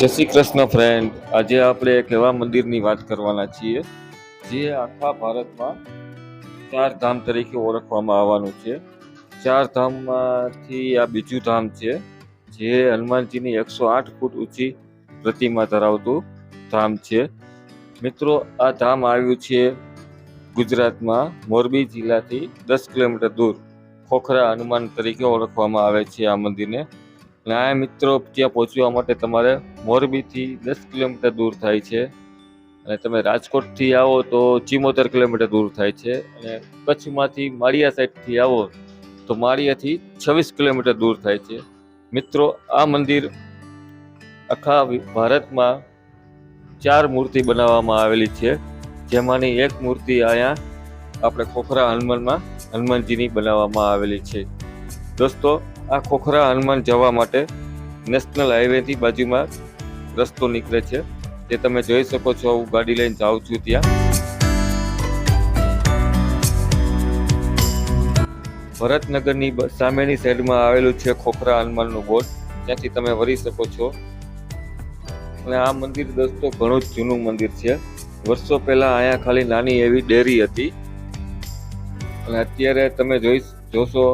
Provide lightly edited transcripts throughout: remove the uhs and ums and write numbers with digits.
જય શ્રી કૃષ્ણ ફ્રેન્ડ. આજે આપણે એક એવા મંદિરની વાત કરવાના છીએ જે આખા ભારતમાં ચાર ધામ તરીકે ઓળખવામાં આવવાનું છે. ચાર ધામમાંથી આ બીજું ધામ છે જે હનુમાનજીની 108 ફૂટ ઊંચી પ્રતિમા ધરાવતું ધામ છે. મિત્રો, આ ધામ આવ્યું છે ગુજરાતમાં મોરબી જિલ્લાથી 10 કિલોમીટર દૂર. ખોખરા હનુમાન તરીકે ઓળખવામાં આવે છે આ મંદિરને. અને આ મિત્રો ત્યાં પહોંચવા માટે તમારે મોરબીથી 10 કિલોમીટર દૂર થાય છે, અને તમે રાજકોટથી આવો તો 74 કિલોમીટર દૂર થાય છે, અને કચ્છમાંથી માળિયા સાઈડથી આવો તો માળિયાથી 26 કિલોમીટર દૂર થાય છે. મિત્રો, આ મંદિર આખા ભારતમાં 4 મૂર્તિ બનાવવામાં આવેલી છે, જેમાંની એક મૂર્તિ અહીંયા આપણે ખોખરા હનુમાનજીની બનાવવામાં આવેલી છે. દોસ્તો, આ ખોખરા હનુમાન જવા માટે નેશનલ હાઈવેથી બાજુમાં રસ્તો નીકળે છે, જે તમે જોઈ શકો છો. હું ગાડી લઈને જાઉં છું ત્યાં. ભરતનગરની સામેની સાઈડમાં આવેલું છે ખોખરા હનુમાનનું બોર્ડ, ત્યાંથી તમે વળી શકો છો. અને આ મંદિર દોસ્તો ઘણું જ જૂનું મંદિર છે. વર્ષો પહેલા અહીંયા ખાલી નાની એવી ડેરી હતી, અને અત્યારે તમે જોશો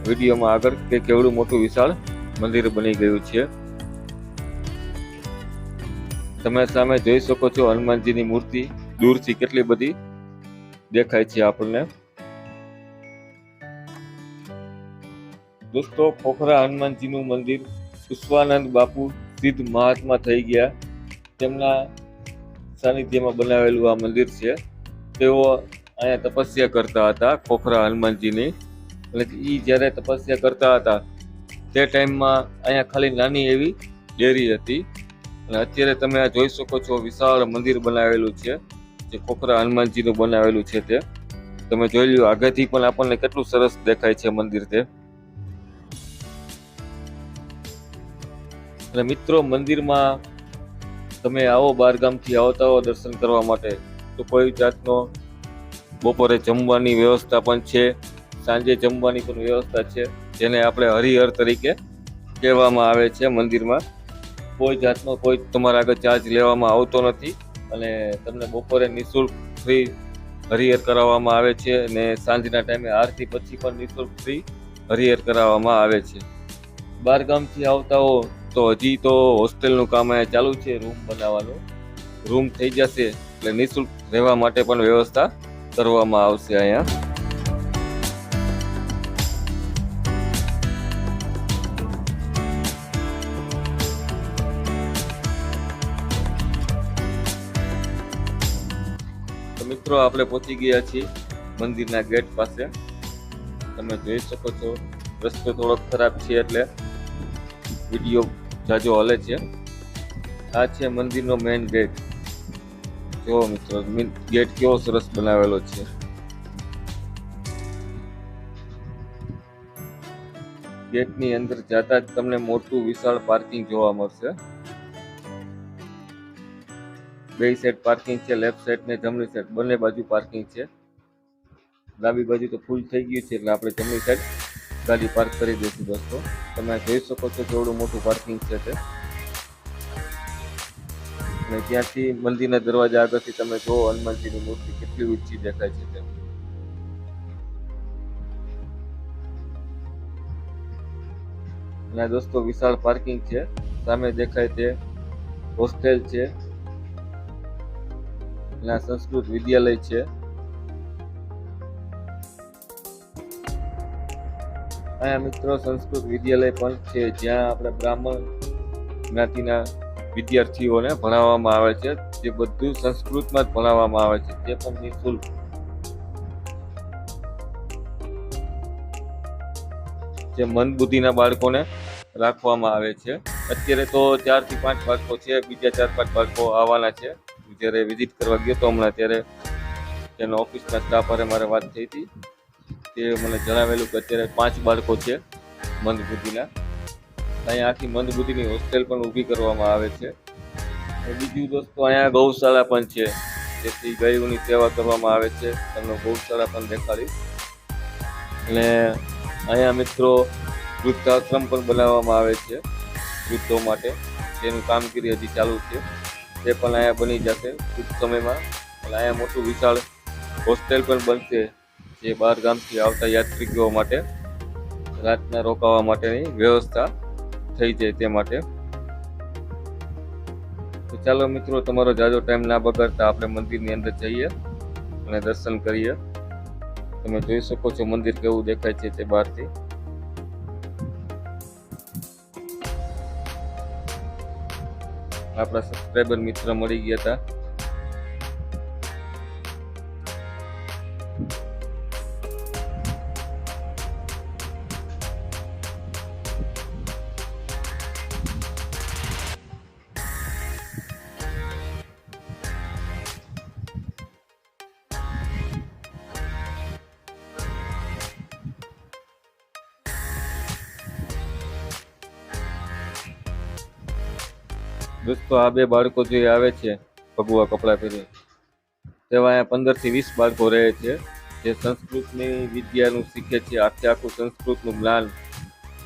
વિડીયોમાં આગળ કે કેવડું મોટું વિશાળ મંદિર બની ગયું છે. તમે સામે જોઈ શકો છો હનુમાનજીની મૂર્તિ દૂરથી કેટલી બધી દેખાય છે આપણને. દોસ્તો, ખોખરા હનુમાનજીનું મંદિર પુષ્પાનંદ બાપુ સિદ્ધ મહાત્મા થઈ ગયા, તેમના સાનિધ્યમાં બનાવેલું આ મંદિર છે. તેઓ અહીંયા તપસ્યા કરતા હતા ખોખરા હનુમાનજીની, અને એ જ્યારે તપસ્યા કરતા હતા તે ટાઈમમાં અહીંયા ખાલી નાની એવી ડેરી હતી. અને અત્યારે તમે આ જોઈ શકો છો વિશાળ મંદિર બનાવેલું છે, જે ખોખરા હનુમાનજીનું બનાવેલું છે. તે તમે જોઈ લો, આગળથી પણ આપણને કેટલું સરસ દેખાય છે મંદિર તે. અને મિત્રો, મંદિરમાં તમે આવો બહારગામથી આવતા હો દર્શન કરવા માટે તો કોઈ જાતનો બપોરે જમવાની વ્યવસ્થા પણ છે, સાંજે જમવાની પણ વ્યવસ્થા છે, જેને આપણે હરિહર તરીકે કહેવામાં આવે છે. મંદિરમાં કોઈ જાતનો કોઈ તમારા આગળ ચાર્જ લેવામાં આવતો નથી, અને તમને બપોરે નિઃશુલ્ક ફ્રી હરિહર કરાવવામાં આવે છે, અને સાંજના ટાઈમે આરતી પછી પણ નિઃશુલ્ક ફ્રી હરિહર કરાવવામાં આવે છે. બહારગામથી આવતા હો તો હજી તો હોસ્ટેલનું કામ અહીંયા ચાલુ છે, રૂમ બનાવવાનું. રૂમ થઈ જશે એટલે નિઃશુલ્ક રહેવા માટે પણ વ્યવસ્થા કરવામાં આવશે અહીંયા. મિત્રો, આપણે પહોંચી ગયા છીએ મંદિરના ગેટ પાસે. તમે જોઈ શકો છો રસ્તો થોડોક ખરાબ છે એટલે વિડીયો જાજો હલે છે. આ છે મંદિરનો મેઇન ગેટ. જો મિત્રો, ગેટ કેવો સરસ બનાવેલો છે. ગેટની અંદર જતા જ તમને મોટું વિશાળ પાર્કિંગ જોવા મળશે. બે સાઈડ પાર્કિંગ છે, લેફ્ટ સાઈડ ને જમણી સાઈડ બંને બાજુ પાર્કિંગ છે. ડાબી બાજુ તો ફૂલ થઈ ગયું છે એટલે આપણે જમણી સાઈડ ગાડી પાર્ક કરી દઈશું. દોસ્તો, તમે જોઈ શકો છો કેવડું મોટું પાર્કિંગ છે તે. અને ત્યાંથી મંદિરના દરવાજા આગળથી તમે જુઓ હનુમાનજીની મૂર્તિ કેટલી ઊંચી દેખાય છે તે. અને દોસ્તો, વિશાળ પાર્કિંગ છે. સામે દેખાય તે હોસ્ટેલ છે, અને સંસ્કૃત વિદ્યાલય છે. અહીંયા મિત્રો સંસ્કૃત વિદ્યાલય પણ છે, જ્યાં આપણે બ્રાહ્મણ જ્ઞાતિના વિદ્યાર્થીઓને ભણાવવામાં આવે છે. જે બધું સંસ્કૃતમાં જ ભણાવવામાં આવે છે, તે પણ નિઃશુલ્ક. જે મંદબુદ્ધિના બાળકોને રાખવામાં આવે છે. અત્યારે તો 4 થી 5 બાળકો છે, બીજા 4-5 બાળકો આવવાના છે. જ્યારે વિઝિટ કરવા ગયો તો હમણાં, ત્યારે તેનો ઓફિસના સ્ટાફ હારે મારે વાત થઈ હતી. તે મને જણાવેલું કે અત્યારે 5 બાળકો છે મંદબુદ્ધિના. અહીંયા આખી મંદબુદ્ધિની હોસ્ટેલ પણ ઊભી કરવામાં આવે છે. બીજું દોસ્તો, અહીંયા ગૌશાળા પણ છે, જેથી ગાયોની સેવા કરવામાં આવે છે. તમને ગૌશાળા પણ દેખાડીશ. અને અહીંયા મિત્રો વૃદ્ધાશ્રમ પણ બનાવવામાં આવે છે વૃદ્ધો માટે. જેનું કામગીરી હજી ચાલુ છે તે પણ અહીંયા બની જશે ટૂંક સમયમાં. અને અહીંયા મોટું વિશાળ હોસ્ટેલ પણ બનશે, જે બહાર ગામથી આવતા યાત્રિકો માટે રાતના રોકાવા માટેની વ્યવસ્થા થઈ જાય તે માટે. તો ચાલો મિત્રો, તમારો જાજો ટાઈમ ના બગાડતા આપણે મંદિરની અંદર જઈએ અને દર્શન કરીએ. તમે જોઈ શકો છો મંદિર કેવું દેખાય છે તે બહારથી. આપણા સબસ્ક્રાઈબર મિત્ર મળી ગયા હતા. દોસ્તો, આ બે બાળકો જે આવે છે ભગવા કપડાં પહેરી, તેવા અહીંયા 15 થી 20 બાળકો રહે છે, જે સંસ્કૃતની વિદ્યાનું શીખે છે. આખું સંસ્કૃતનું જ્ઞાન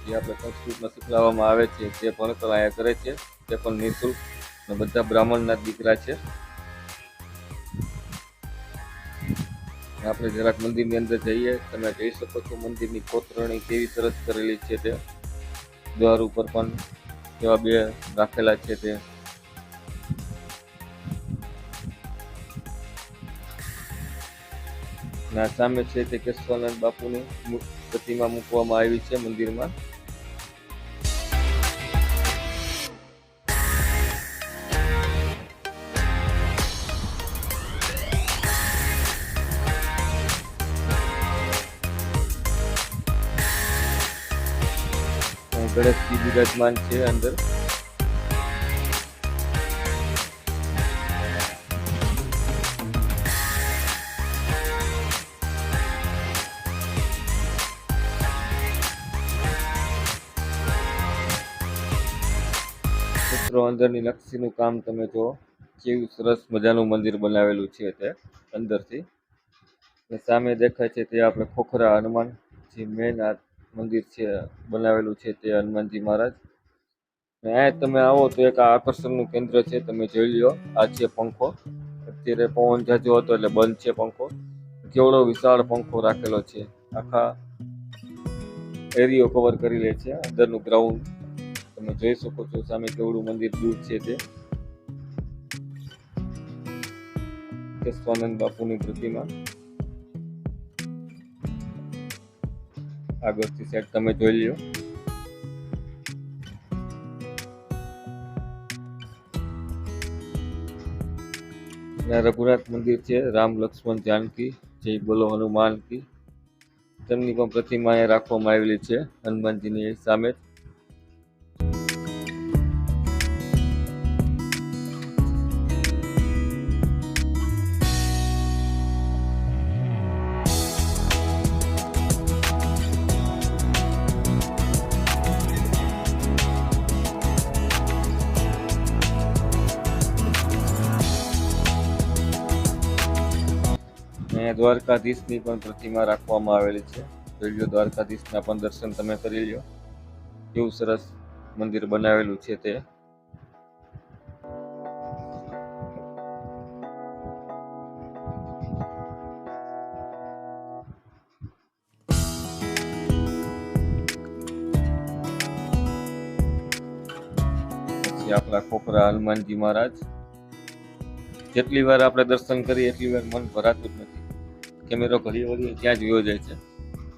જે આપણે સંસ્કૃતમાં શીખવાડવામાં આવે છે તે ભણતર અહીંયા કરે છે, તે પણ નિઃશુલ્ક. અને બધા બ્રાહ્મણના દીકરા છે. આપણે જરાક મંદિરની અંદર જઈએ. તમે જોઈ શકો છો મંદિરની કોતરણી કેવી સરસ કરેલી છે તે. દ્વાર ઉપર પણ એવા બે રાખેલા છે તે. ના સામે છે તે કેશવાનંદ બાપુની પ્રતિમા મૂકવામાં આવી છે મંદિરમાં. ગણેશજી બિરાજમાન છે અંદર. મિત્રો, અંદરની નકશીનું કામ તમે જુઓ, કેવું સરસ મજાનું મંદિર બનાવેલું છે તે અંદરથી. સામે દેખાય છે તે આપણે ખોખરા હનુમાન જે મેન આ મંદિર છે બનાવેલું છે તે હનુમાનજી મહારાજ. અને અહીંયા તમે આવો તો એક આકર્ષણનું કેન્દ્ર છે, તમે જોઈ લો. આ છે પંખો. અત્યારે પવન જાજો હતો એટલે બંધ છે પંખો. કેવડો વિશાળ પંખો રાખેલો છે, આખા એરિયો કવર કરી લે છે. અંદરનું ગ્રાઉન્ડ તમે જોઈ શકો છો. સામે કેવડું મંદિર દૂર છે તે. કેશવાનંદ બાપુની પ્રતિમા આગળથી સાઈડ તમે જોઈ લ્યો. રઘુનાથ મંદિર છે. રામ, લક્ષ્મણ, જાનકી, જય બોલો હનુમાન કી. તેમની પણ પ્રતિમા અહીંયા રાખવામાં આવેલી છે હનુમાનજીની સામે. દ્વારકાધીશની પણ પ્રતિમા રાખવામાં આવેલી છે. જોઈ લો, દ્વારકાધીશના પણ દર્શન તમે કરી લો. કેવું સરસ મંદિર બનાવેલું છે તે. પછી આપણા ખોખરા હનુમાનજી મહારાજ. જેટલી વાર આપણે દર્શન કરીએ એટલી વાર મન ભરાતું જ નથી. કેમેરો ઘડી વળી ત્યાં જ વયો જાય છે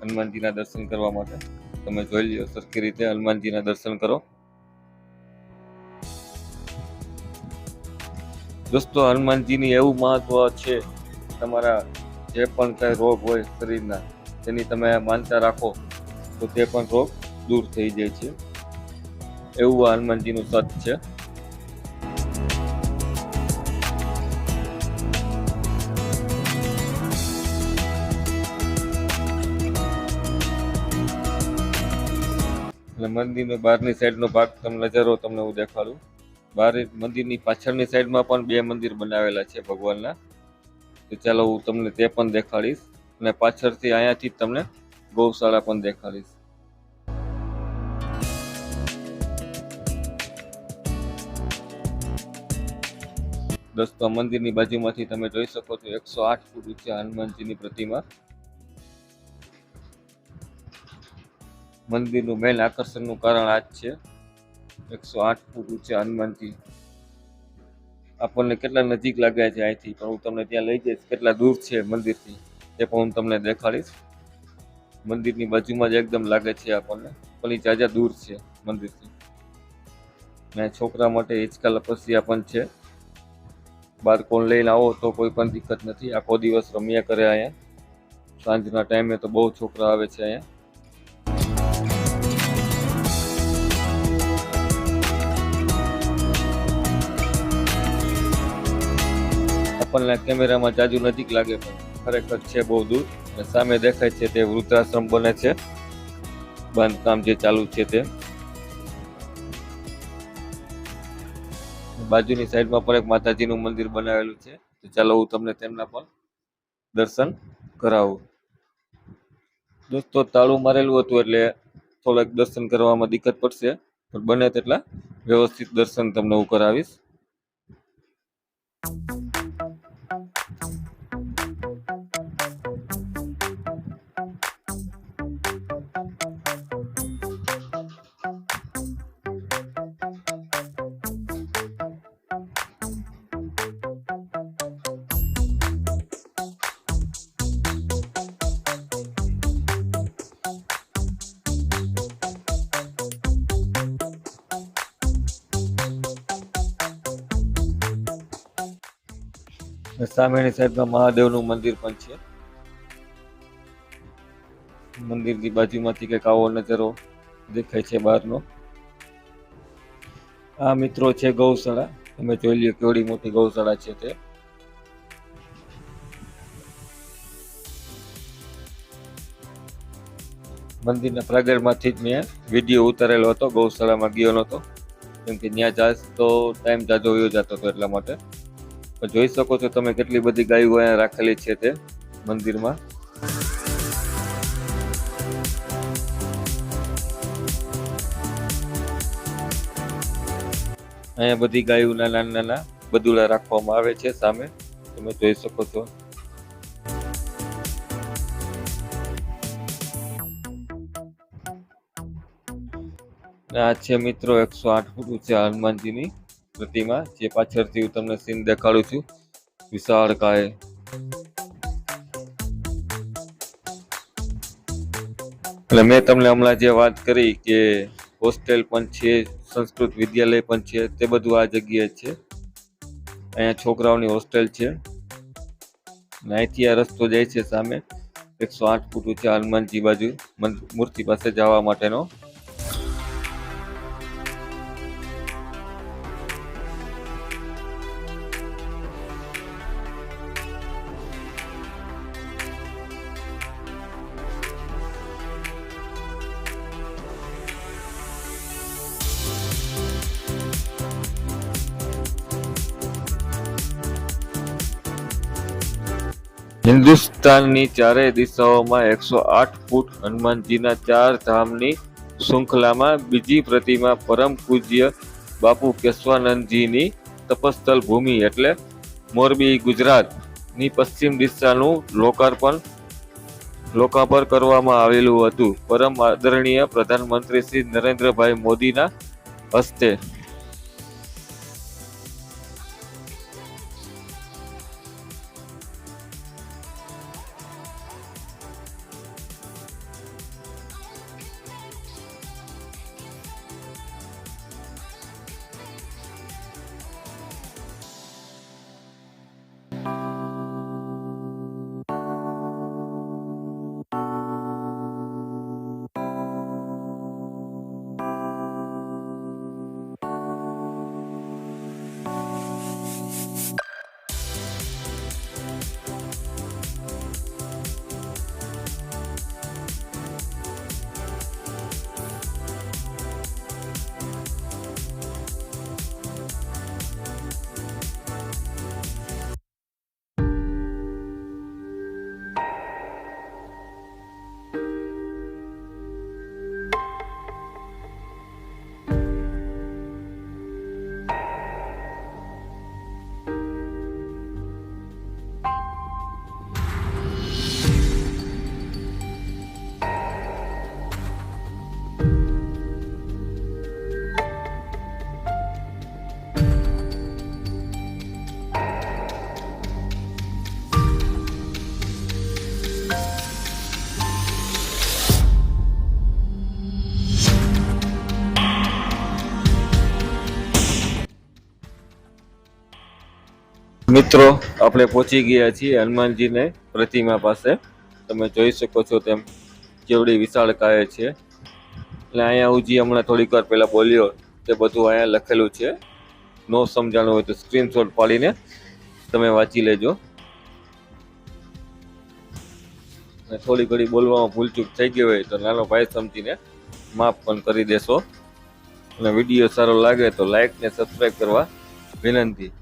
હનુમાનજીના દર્શન કરવા માટે. તમે જોઈ લો સરખી રીતે હનુમાનજીના દર્શન કરો. દોસ્તો, હનુમાનજીની એવું મહત્વ છે, તમારા જે પણ કઈ રોગ હોય શરીરના, તેની તમે માનતા રાખો તો તે પણ રોગ દૂર થઈ જાય છે. એવું આ હનુમાનજીનું સત છે. એટલે મંદિરની બહારની સાઈડનો ભાગ તમને નજારો તમને હું દેખાડું. બહાર મંદિરની પાછળની સાઈડમાં પણ બે મંદિર બનાવેલા છે ભગવાનના. તો ચાલો હું તમને તે પણ દેખાડીશ. અને પાછળથી અહીંયાથી જ તમને ગૌશાળા પણ દેખાડીશ. દોસ્તો મંદિરની બાજુમાંથી તમે જોઈ શકો છો 108 ફૂટ ઊંચા હનુમાનજીની પ્રતિમા. મંદિરનું મેન આકર્ષણનું કારણ આ જ છે. 108 ફૂટ ઊંચા હનુમાનજી આપણને કેટલા નજીક લાગ્યા છે અહીંથી, પણ હું તમને ત્યાં લઈ જઈશ કેટલા દૂર છે મંદિરથી એ પણ હું તમને દેખાડીશ. મંદિરની બાજુમાં જ એકદમ લાગે છે આપણને, પણ એ જાજા દૂર છે મંદિરથી. ને છોકરા માટે હિંચકા લપસિયા પણ છે. બાળકોને લઈને આવો તો કોઈ પણ દિક્કત નથી, આખો દિવસ રમ્યા કરે અહીંયા. સાંજના ટાઈમે તો બહુ છોકરા આવે છે અહીંયા. આપણને કેમેરામાં જાજુ નજીક લાગે પણ ખરેખર છે બહુ દૂર. અને સામે દેખાય છે તે વૃદ્ધાશ્રમ બને છે, બાંધકામ જે ચાલુ છે તે. બાજુની સાઈડમાં પણ એક માતાજીનું મંદિર બનાવેલું છે, તો ચાલો હું તમને તેમના પણ દર્શન કરાવું. દોસ્તો તાળું મારેલું હતું એટલે થોડાક દર્શન કરવામાં દિક્કત પડશે, પણ બને તેટલા વ્યવસ્થિત દર્શન તમને હું કરાવીશ. સામેની સાઈડમાં મહાદેવનું મંદિર પણ છે. મંદિરની બાજુમાંથી કંઈક આવો નજારો દેખાય છે બહારનો. આ મિત્રો છે ગૌશાળા, તમે જોઈ લ્યો કેવડી મોટી ગૌશાળા છે તે. મંદિરના પ્રાગળમાંથી જ મેં વિડીયો ઉતારેલો હતો, ગૌશાળામાં ગયો નહોતો કેમ કે ત્યાં જાય તો ટાઈમ જાજો વયો જતો હતો એટલા માટે. જોઈ શકો છો તમે કેટલી બધી ગાયો અહીંયા રાખેલી છે તે મંદિરમાં. અહીંયા બધી ગાયોના નાના નાના બદુડા રાખવામાં આવે છે સામે, તમે જોઈ શકો છો. આ છે મિત્રો 108 ફૂટ ઊંચા હનુમાનજીની પ્રતિમા, જે પાછળથી હું તમને સીન દેખાડું છું. વિશાળકાય એટલે મેં તમને હમણાં જે વાત કરી કે હોસ્ટેલ પણ છે, સંસ્કૃત વિદ્યાલય પણ છે, તે બધું આ જગ્યાએ છે. અહીંયા છોકરાઓની હોસ્ટેલ છે. અહીંથી આ રસ્તો જાય છે સામે 108 ફૂટ ઊંચા હનુમાનજી બાજુ મૂર્તિ પાસે જવા માટેનો. હિન્દુસ્તાનની ચારેય દિશાઓમાં 108 ફૂટ હનુમાનજીના 4 ધામની શૃંખલામાં બીજી પ્રતિમા પરમ પૂજ્ય બાપુ કેશવાનંદજીની તપસ્થલ ભૂમિ એટલે મોરબી ગુજરાતની પશ્ચિમ દિશાનું લોકાર્પણ કરવામાં આવેલું હતું પરમ આદરણીય પ્રધાનમંત્રી શ્રી નરેન્દ્રભાઈ મોદીના હસ્તે. મિત્રો, આપણે પહોંચી ગયા છીએ હનુમાનજીને પ્રતિમા પાસે. તમે જોઈ શકો છો તેમ કેવડી વિશાળકાય છે. એટલે અહીંયા હું જે હમણાં થોડીક વાર પહેલા બોલ્યો તે બધું અહીંયા લખેલું છે. નો સમજાણું હોય તો સ્ક્રીનશોટ પાડીને તમે વાંચી લેજો. અને થોડી ઘડી બોલવામાં ભૂલચૂક થઈ ગઈ હોય તો નાનો ભાઈ સમજીને માફ પણ કરી દેશો. અને વિડીયો સારો લાગે તો લાઈક ને સબસ્ક્રાઈબ કરવા વિનંતી.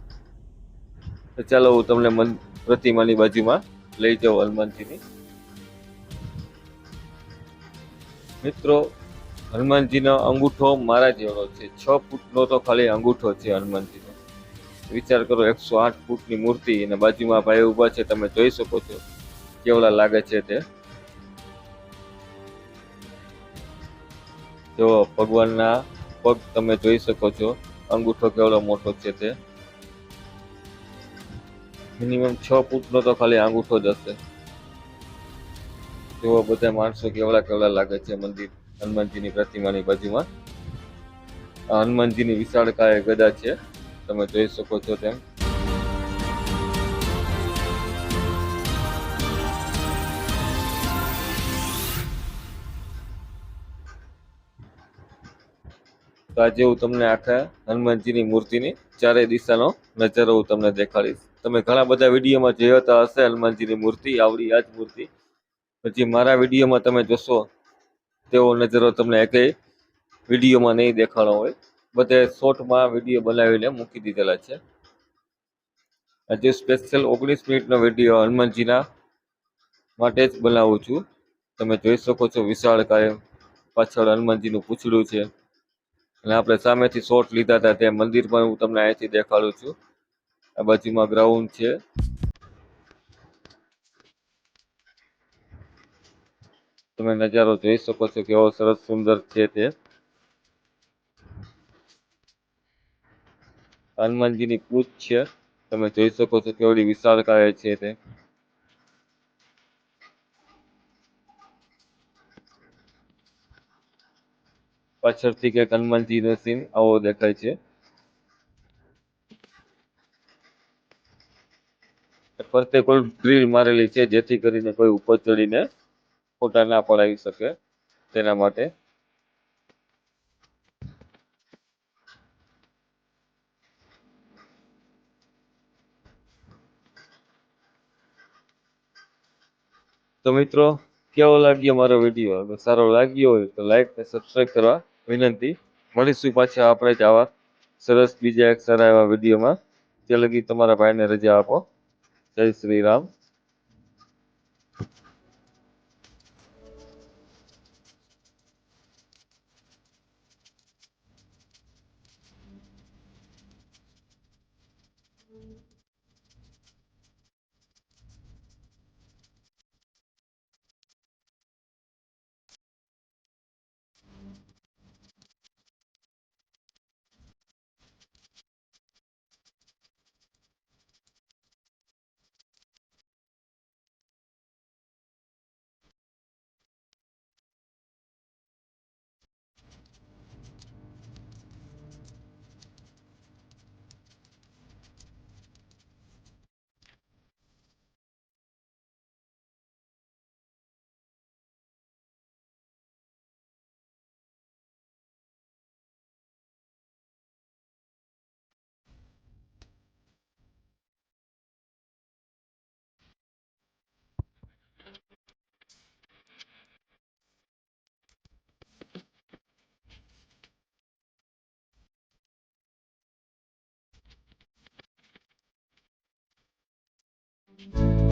તો ચાલો હું તમને પ્રતિમાની બાજુમાં લઈ જાઉં હનુમાનજીની. મિત્રો, હનુમાનજીનો અંગૂઠો મારા જેવો છે. 6 ફૂટનો તો ખાલી અંગૂઠો છે હનુમાનજીનો. વિચાર કરો, 108 ફૂટની મૂર્તિ અને બાજુમાં ભાઈ ઊભા છે. તમે જોઈ શકો છો કેવડા લાગે છે તે. જો ભગવાનના પગ તમે જોઈ શકો છો, અંગૂઠો કેવડો મોટો છે તે. મિનિમમ 6 ફૂટનો તો ખાલી અંગૂઠો જ હશે. તેઓ બધા માણસો કેવડા કેવડા લાગે છે મંદિર હનુમાનજીની પ્રતિમાની બાજુમાં. આ હનુમાનજીની વિશાળકાય ગદા છે, તમે જોઈ શકો છો તેમ. તો આજે હું તમને આખા હનુમાનજીની મૂર્તિની ચારે દિશાનો નજારો હું તમને દેખાડીશ. તમે ઘણા બધા વિડીયોમાં જોતા હશે હનુમાનજીની મૂર્તિ, આવડી આ જ મૂર્તિ. પછી મારા વિડીયોમાં તમે જોશો તેવો નજારો તમને એકેય વિડીયોમાં નહીં દેખાડો હોય. બધે શોર્ટમાં વિડીયો બનાવીને મૂકી દીધેલા છે. આજે સ્પેશિયલ 19 મિનિટનો વિડીયો હનુમાનજીના માટે જ બનાવું છું. તમે જોઈ શકો છો વિશાળકાય પાછળ હનુમાનજીનું પૂંછડું છે. અને આપણે સામેથી શોટ લીધા હતા તે મંદિર પણ હું તમને અહીંથી દેખાડું છું. આ બાજુમાં ગ્રાઉન્ડ છે. તમે નજારો જોઈ શકો છો કેવો સરસ સુંદર છે તે. હનુમાનજીની પૂંછ છે, તમે જોઈ શકો છો કેવડી વિશાળકાય છે તે. પાછળથી કંઈક હનુમાનજીનો સીન આવો દેખાય છે. ફરતે કોઈ ગ્રીલ મારેલી છે જેથી કરીને કોઈ ઉપર ચડીને ફોટા ના પડાવી શકે તેના માટે. તો મિત્રો, કેવો લાગ્યો મારો વિડીયો? અગર સારો લાગ્યો હોય તો લાઈક ને સબસ્ક્રાઈબ કરવા વિનંતી. મળીશું પાછા આપણે જ આવા સરસ બીજા એક સારા એવા વિડીયોમાં. ત્યાં લગી તમારા ભાઈને રજા આપો. જય શ્રી રામ.